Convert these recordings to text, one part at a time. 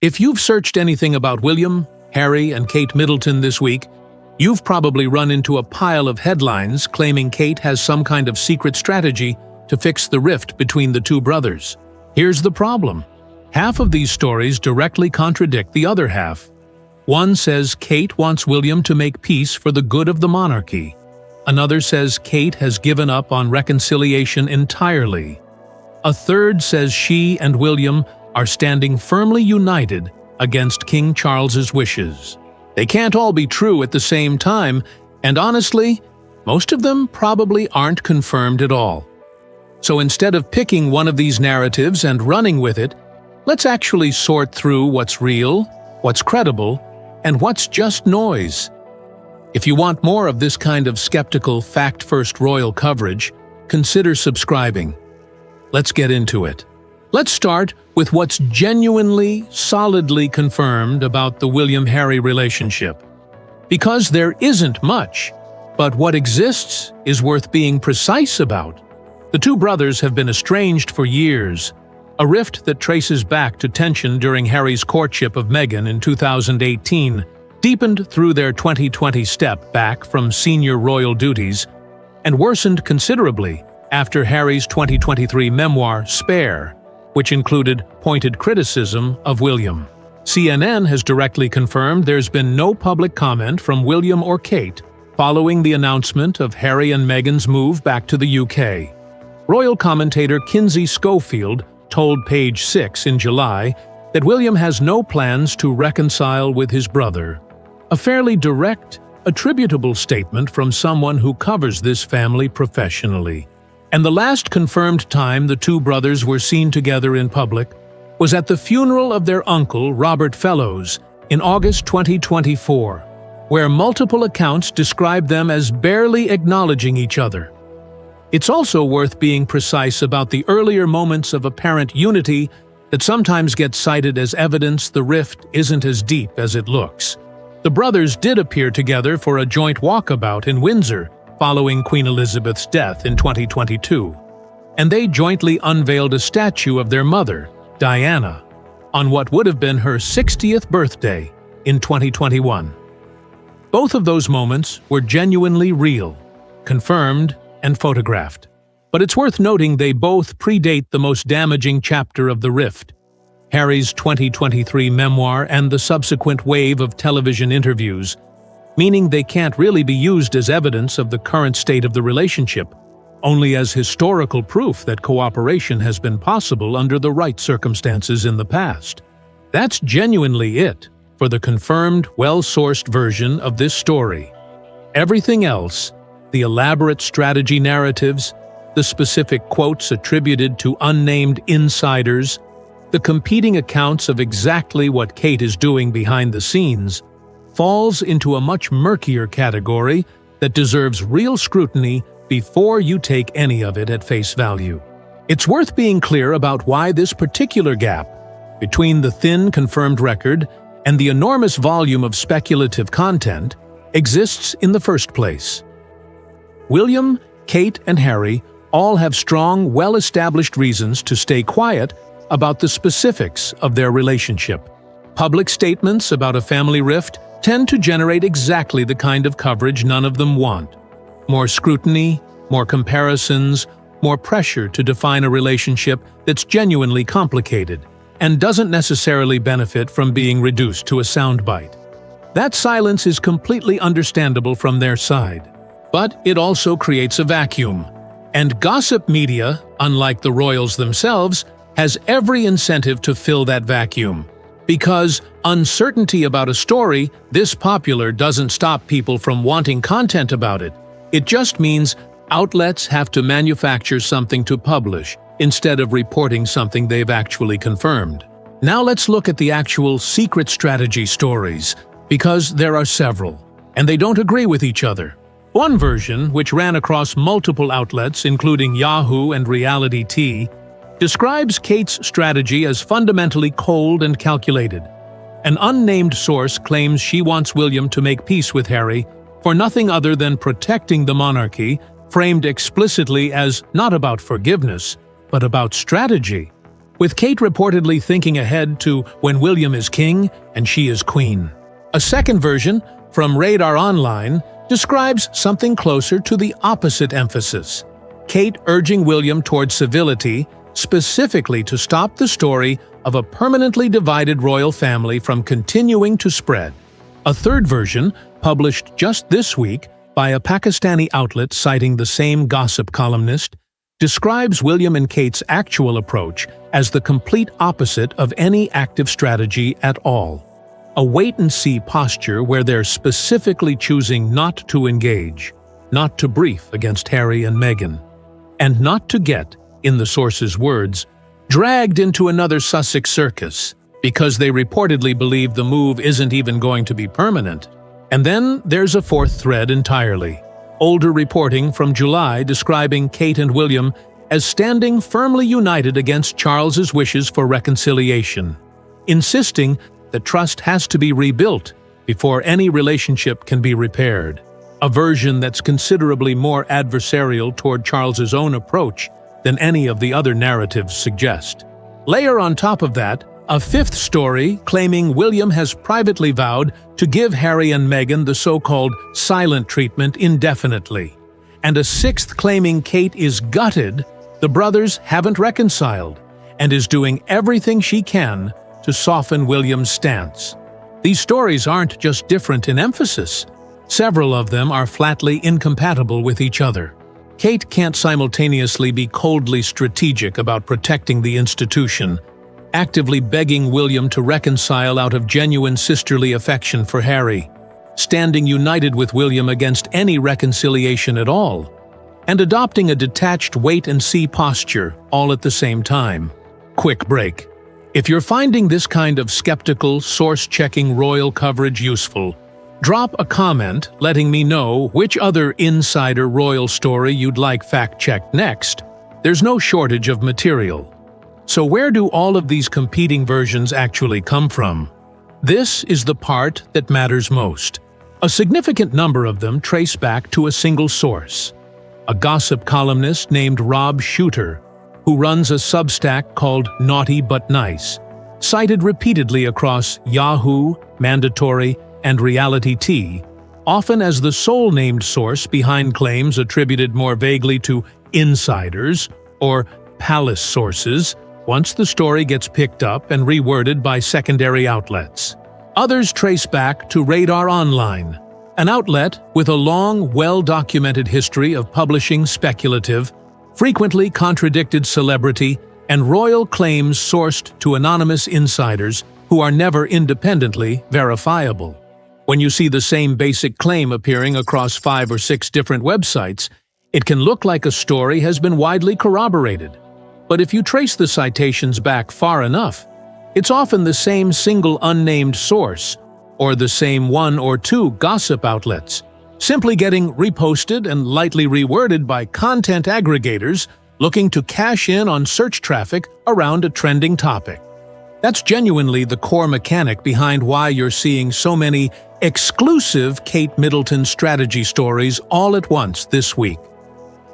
If you've searched anything about William, Harry, and Kate Middleton this week, you've probably run into a pile of headlines claiming Kate has some kind of secret strategy to fix the rift between the two brothers. Here's the problem. Half of these stories directly contradict the other half. One says Kate wants William to make peace for the good of the monarchy. Another says Kate has given up on reconciliation entirely. A third says she and William are standing firmly united against King Charles's wishes. They can't all be true at the same time, and honestly, most of them probably aren't confirmed at all. So instead of picking one of these narratives and running with it, let's actually sort through what's real, what's credible, and what's just noise. If you want more of this kind of skeptical, fact-first royal coverage, consider subscribing. Let's get into it. Let's start with what's genuinely, solidly confirmed about the William-Harry relationship. Because there isn't much, but what exists is worth being precise about. The two brothers have been estranged for years, a rift that traces back to tension during Harry's courtship of Meghan in 2018, deepened through their 2020 step back from senior royal duties, and worsened considerably after Harry's 2023 memoir, Spare, which included pointed criticism of William. CNN has directly confirmed there's been no public comment from William or Kate following the announcement of Harry and Meghan's move back to the UK. Royal commentator Kinsey Schofield told Page 6 in July that William has no plans to reconcile with his brother. A fairly direct, attributable statement from someone who covers this family professionally. And the last confirmed time the two brothers were seen together in public was at the funeral of their uncle, Robert Fellows, in August 2024, where multiple accounts describe them as barely acknowledging each other. It's also worth being precise about the earlier moments of apparent unity that sometimes get cited as evidence the rift isn't as deep as it looks. The brothers did appear together for a joint walkabout in Windsor following Queen Elizabeth's death in 2022, and they jointly unveiled a statue of their mother, Diana, on what would have been her 60th birthday in 2021. Both of those moments were genuinely real, confirmed and photographed. But it's worth noting they both predate the most damaging chapter of the rift, Harry's 2023 memoir and the subsequent wave of television interviews, meaning they can't really be used as evidence of the current state of the relationship, only as historical proof that cooperation has been possible under the right circumstances in the past. That's genuinely it for the confirmed, well-sourced version of this story. Everything else, the elaborate strategy narratives, the specific quotes attributed to unnamed insiders, the competing accounts of exactly what Kate is doing behind the scenes, falls into a much murkier category that deserves real scrutiny before you take any of it at face value. It's worth being clear about why this particular gap between the thin confirmed record and the enormous volume of speculative content exists in the first place. William, Kate, and Harry all have strong, well-established reasons to stay quiet about the specifics of their relationship. Public statements about a family rift tend to generate exactly the kind of coverage none of them want. More scrutiny, more comparisons, more pressure to define a relationship that's genuinely complicated and doesn't necessarily benefit from being reduced to a soundbite. That silence is completely understandable from their side, but it also creates a vacuum. And gossip media, unlike the royals themselves, has every incentive to fill that vacuum. Because uncertainty about a story this popular doesn't stop people from wanting content about it. It just means outlets have to manufacture something to publish instead of reporting something they've actually confirmed. Now let's look at the actual secret strategy stories, because there are several, and they don't agree with each other. One version, which ran across multiple outlets including Yahoo and Reality Tea, describes Kate's strategy as fundamentally cold and calculated. An unnamed source claims she wants William to make peace with Harry for nothing other than protecting the monarchy, framed explicitly as not about forgiveness, but about strategy. with Kate reportedly thinking ahead to when William is king and she is queen. A second version, from Radar Online, describes something closer to the opposite emphasis. Kate urging William toward civility, specifically to stop the story of a permanently divided royal family from continuing to spread. A third version, published just this week by a Pakistani outlet citing the same gossip columnist, describes William and Kate's actual approach as the complete opposite of any active strategy at all. A wait-and-see posture where they're specifically choosing not to engage, not to brief against Harry and Meghan, and not to get, in the source's words, dragged into another Sussex circus because they reportedly believe the move isn't even going to be permanent. And then there's a fourth thread entirely. Older reporting from July describing Kate and William as standing firmly united against Charles's wishes for reconciliation, insisting that trust has to be rebuilt before any relationship can be repaired. A version that's considerably more adversarial toward Charles's own approach than any of the other narratives suggest. Layer on top of that, a fifth story claiming William has privately vowed to give Harry and Meghan the so-called silent treatment indefinitely, and a sixth claiming Kate is gutted the brothers haven't reconciled and is doing everything she can to soften William's stance. These stories aren't just different in emphasis. Several of them are flatly incompatible with each other. Kate can't simultaneously be coldly strategic about protecting the institution, actively begging William to reconcile out of genuine sisterly affection for Harry, standing united with William against any reconciliation at all, and adopting a detached wait-and-see posture all at the same time. Quick break. If you're finding this kind of skeptical, source-checking royal coverage useful, drop a comment letting me know which other insider royal story you'd like fact-checked next. There's no shortage of material. So where do all of these competing versions actually come from? This is the part that matters most. A significant number of them trace back to a single source, a gossip columnist named Rob Shooter, who runs a Substack called Naughty But Nice, cited repeatedly across Yahoo, Mandatory, and Reality Tea, often as the sole named source behind claims attributed more vaguely to insiders or palace sources once the story gets picked up and reworded by secondary outlets. Others trace back to Radar Online, an outlet with a long, well-documented history of publishing speculative, frequently contradicted celebrity and royal claims sourced to anonymous insiders who are never independently verifiable. When you see the same basic claim appearing across 5 or 6 different websites, it can look like a story has been widely corroborated. But if you trace the citations back far enough, it's often the same single unnamed source, or the same 1 or 2 gossip outlets, simply getting reposted and lightly reworded by content aggregators looking to cash in on search traffic around a trending topic. That's genuinely the core mechanic behind why you're seeing so many exclusive Kate Middleton strategy stories all at once this week.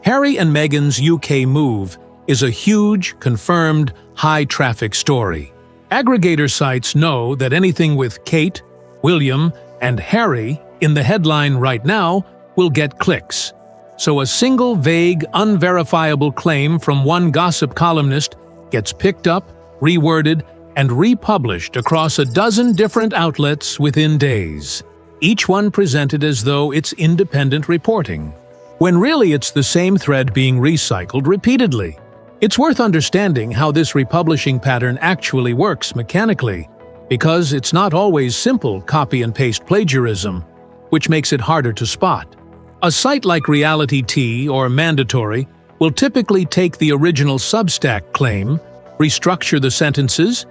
Harry and Meghan's UK move is a huge, confirmed, high-traffic story. Aggregator sites know that anything with Kate, William, and Harry in the headline right now will get clicks. So a single vague, unverifiable claim from one gossip columnist gets picked up, reworded, and republished across a dozen different outlets within days, each one presented as though it's independent reporting, when really it's the same thread being recycled repeatedly. It's worth understanding how this republishing pattern actually works mechanically, because it's not always simple copy-and-paste plagiarism, which makes it harder to spot. A site like Reality Tea or Mandatory will typically take the original Substack claim, restructure the sentences,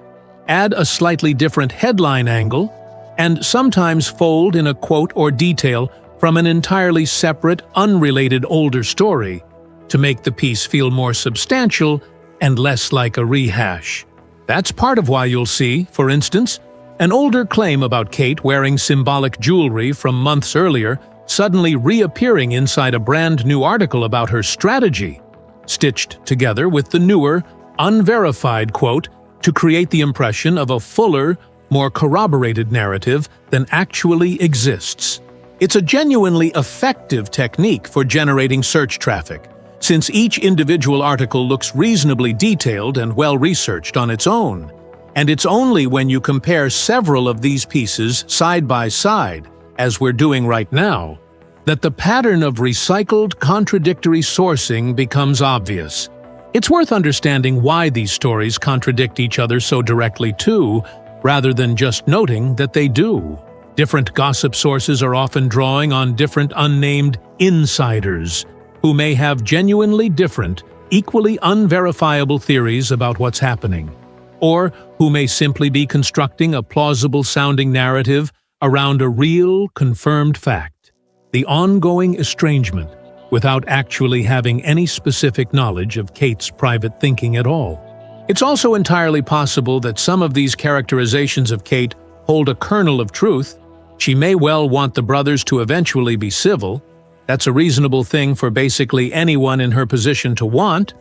add a slightly different headline angle, and sometimes fold in a quote or detail from an entirely separate, unrelated older story to make the piece feel more substantial and less like a rehash. That's part of why you'll see, for instance, an older claim about Kate wearing symbolic jewelry from months earlier suddenly reappearing inside a brand new article about her strategy, stitched together with the newer, unverified quote to create the impression of a fuller, more corroborated narrative than actually exists. It's a genuinely effective technique for generating search traffic, since each individual article looks reasonably detailed and well-researched on its own. And it's only when you compare several of these pieces side by side, as we're doing right now, that the pattern of recycled, contradictory sourcing becomes obvious. It's worth understanding why these stories contradict each other so directly too, rather than just noting that they do. Different gossip sources are often drawing on different unnamed insiders, who may have genuinely different, equally unverifiable theories about what's happening, or who may simply be constructing a plausible-sounding narrative around a real, confirmed fact. The ongoing estrangement, without actually having any specific knowledge of Kate's private thinking at all. It's also entirely possible that some of these characterizations of Kate hold a kernel of truth. She may well want the brothers to eventually be civil. That's a reasonable thing for basically anyone in her position to want,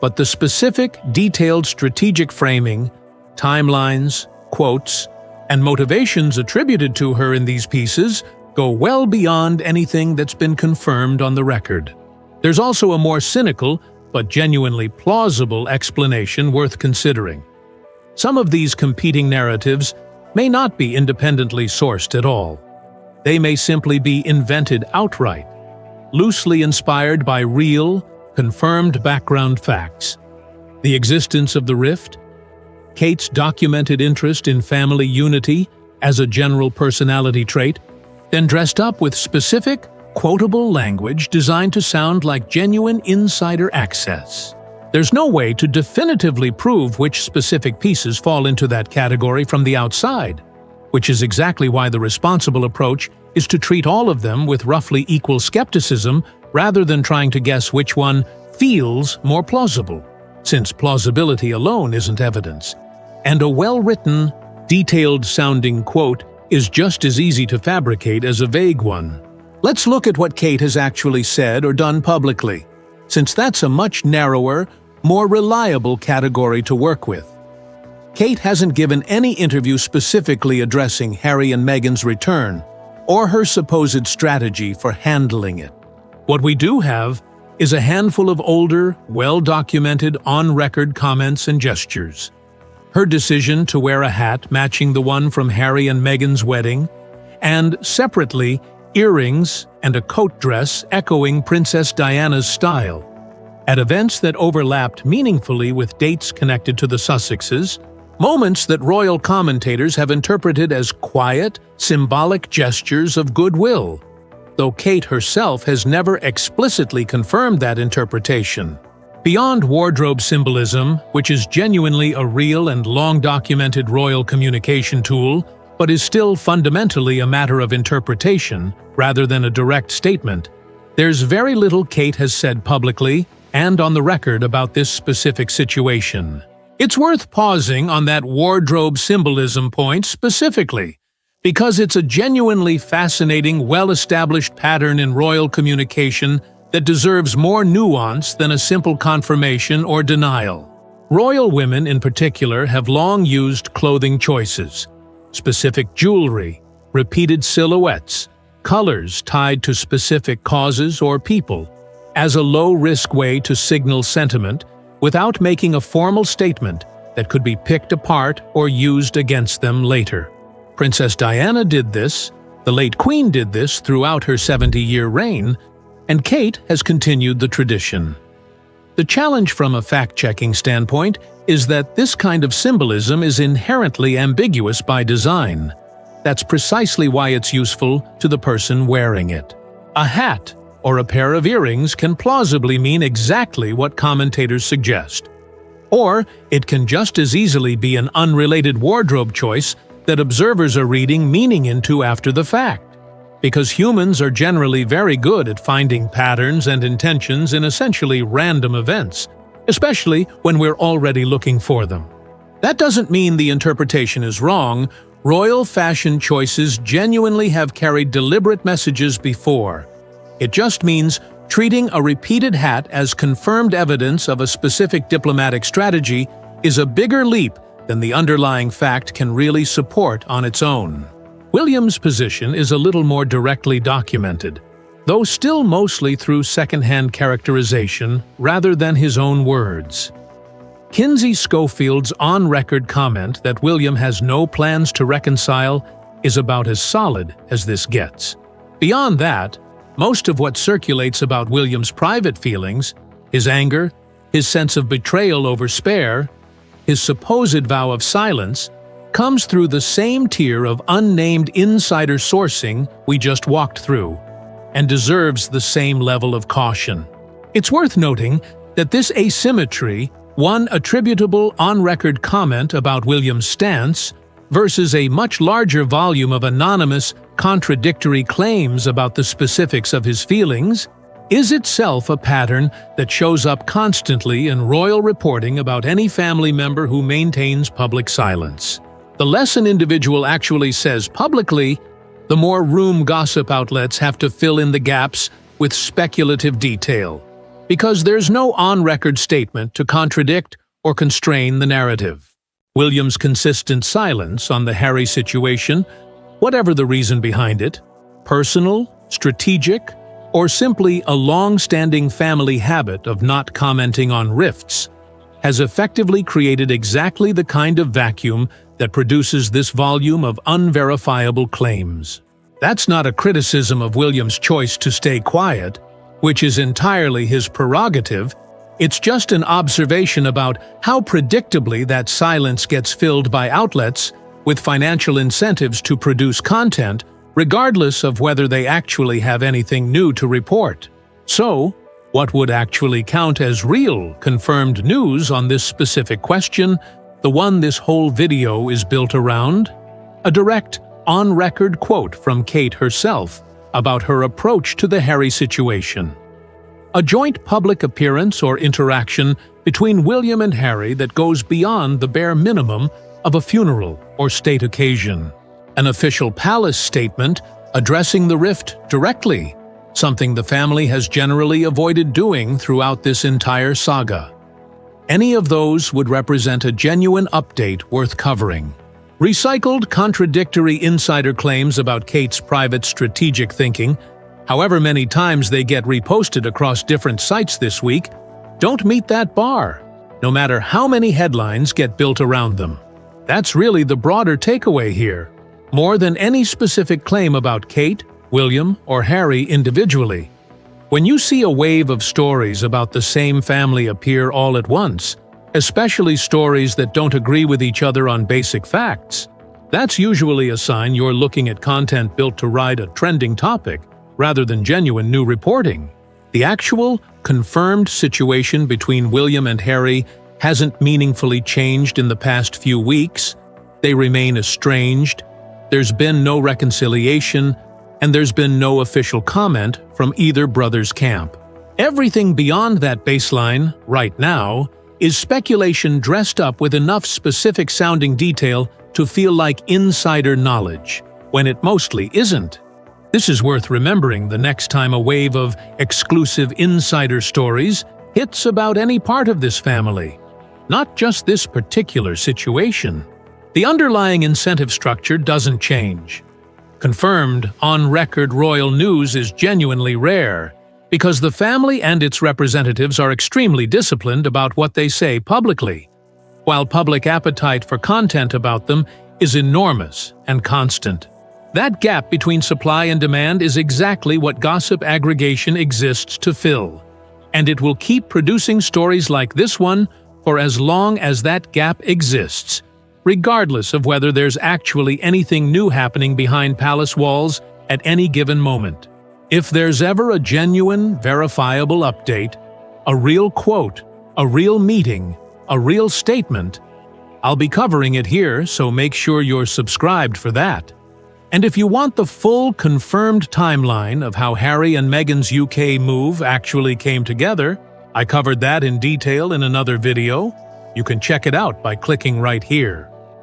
but the specific, detailed strategic framing, timelines, quotes, and motivations attributed to her in these pieces go well beyond anything that's been confirmed on the record. There's also a more cynical, but genuinely plausible explanation worth considering. Some of these competing narratives may not be independently sourced at all. They may simply be invented outright, loosely inspired by real, confirmed background facts. The existence of the rift, Kate's documented interest in family unity as a general personality trait, then dressed up with specific, quotable language designed to sound like genuine insider access. There's no way to definitively prove which specific pieces fall into that category from the outside, which is exactly why the responsible approach is to treat all of them with roughly equal skepticism rather than trying to guess which one feels more plausible, since plausibility alone isn't evidence. And a well-written, detailed-sounding quote is just as easy to fabricate as a vague one. Let's look at what Kate has actually said or done publicly, since that's a much narrower, more reliable category to work with. Kate hasn't given any interview specifically addressing Harry and Meghan's return, or her supposed strategy for handling it. What we do have is a handful of older, well-documented, on-record comments and gestures. Her decision to wear a hat matching the one from Harry and Meghan's wedding, and, separately, earrings and a coat dress echoing Princess Diana's style. At events that overlapped meaningfully with dates connected to the Sussexes, moments that royal commentators have interpreted as quiet, symbolic gestures of goodwill, though Kate herself has never explicitly confirmed that interpretation. Beyond wardrobe symbolism, which is genuinely a real and long-documented royal communication tool, but is still fundamentally a matter of interpretation rather than a direct statement, there's very little Kate has said publicly and on the record about this specific situation. It's worth pausing on that wardrobe symbolism point specifically, because it's a genuinely fascinating, well-established pattern in royal communication that deserves more nuance than a simple confirmation or denial. Royal women in particular have long used clothing choices, specific jewelry, repeated silhouettes, colors tied to specific causes or people, as a low-risk way to signal sentiment without making a formal statement that could be picked apart or used against them later. Princess Diana did this, the late Queen did this throughout her 70-year reign, and Kate has continued the tradition. The challenge from a fact-checking standpoint is that this kind of symbolism is inherently ambiguous by design. That's precisely why it's useful to the person wearing it. A hat or a pair of earrings can plausibly mean exactly what commentators suggest. Or it can just as easily be an unrelated wardrobe choice that observers are reading meaning into after the fact. Because humans are generally very good at finding patterns and intentions in essentially random events, especially when we're already looking for them. That doesn't mean the interpretation is wrong. Royal fashion choices genuinely have carried deliberate messages before. It just means Treating a repeated hat as confirmed evidence of a specific diplomatic strategy is a bigger leap than the underlying fact can really support on its own. William's position is a little more directly documented, though still mostly through second-hand characterization rather than his own words. Kinsey Schofield's on-record comment that William has no plans to reconcile is about as solid as this gets. Beyond that, most of what circulates about William's private feelings, his anger, his sense of betrayal over Spare, his supposed vow of silence, comes through the same tier of unnamed insider sourcing we just walked through, and deserves the same level of caution. It's worth noting that this asymmetry, one attributable on-record comment about William's stance, versus a much larger volume of anonymous, contradictory claims about the specifics of his feelings, is itself a pattern that shows up constantly in royal reporting about any family member who maintains public silence. The less an individual actually says publicly, the more room gossip outlets have to fill in the gaps with speculative detail, because there's no on-record statement to contradict or constrain the narrative. William's consistent silence on the Harry situation, whatever the reason behind it, personal, strategic, or simply a long-standing family habit of not commenting on rifts, has effectively created exactly the kind of vacuum that produces this volume of unverifiable claims. That's not a criticism of William's choice to stay quiet, which is entirely his prerogative. It's just an observation about how predictably that silence gets filled by outlets with financial incentives to produce content, regardless of whether they actually have anything new to report. So, what would actually count as real, confirmed news on this specific question, the one this whole video is built around? A direct, on-record quote from Kate herself about her approach to the Harry situation. A joint public appearance or interaction between William and Harry that goes beyond the bare minimum of a funeral or state occasion. An official palace statement addressing the rift directly, something the family has generally avoided doing throughout this entire saga. Any of those would represent a genuine update worth covering. Recycled, contradictory insider claims about Kate's private strategic thinking, however many times they get reposted across different sites this week, don't meet that bar, no matter how many headlines get built around them. That's really the broader takeaway here. More than any specific claim about Kate, William, or Harry individually, when you see a wave of stories about the same family appear all at once, especially stories that don't agree with each other on basic facts, that's usually a sign you're looking at content built to ride a trending topic, rather than genuine new reporting. The actual, confirmed situation between William and Harry hasn't meaningfully changed in the past few weeks. They remain estranged, there's been no reconciliation, and there's been no official comment from either brother's camp. Everything beyond that baseline, right now, is speculation dressed up with enough specific-sounding detail to feel like insider knowledge, when it mostly isn't. This is worth remembering the next time a wave of exclusive insider stories hits about any part of this family, not just this particular situation. The underlying incentive structure doesn't change. Confirmed, on-record royal news is genuinely rare, because the family and its representatives are extremely disciplined about what they say publicly, while public appetite for content about them is enormous and constant. That gap between supply and demand is exactly what gossip aggregation exists to fill, and it will keep producing stories like this one for as long as that gap exists, regardless of whether there's actually anything new happening behind palace walls at any given moment. If there's ever a genuine, verifiable update, a real quote, a real meeting, a real statement, I'll be covering it here, so make sure you're subscribed for that. And if you want the full confirmed timeline of how Harry and Meghan's UK move actually came together, I covered that in detail in another video. You can check it out by clicking right here.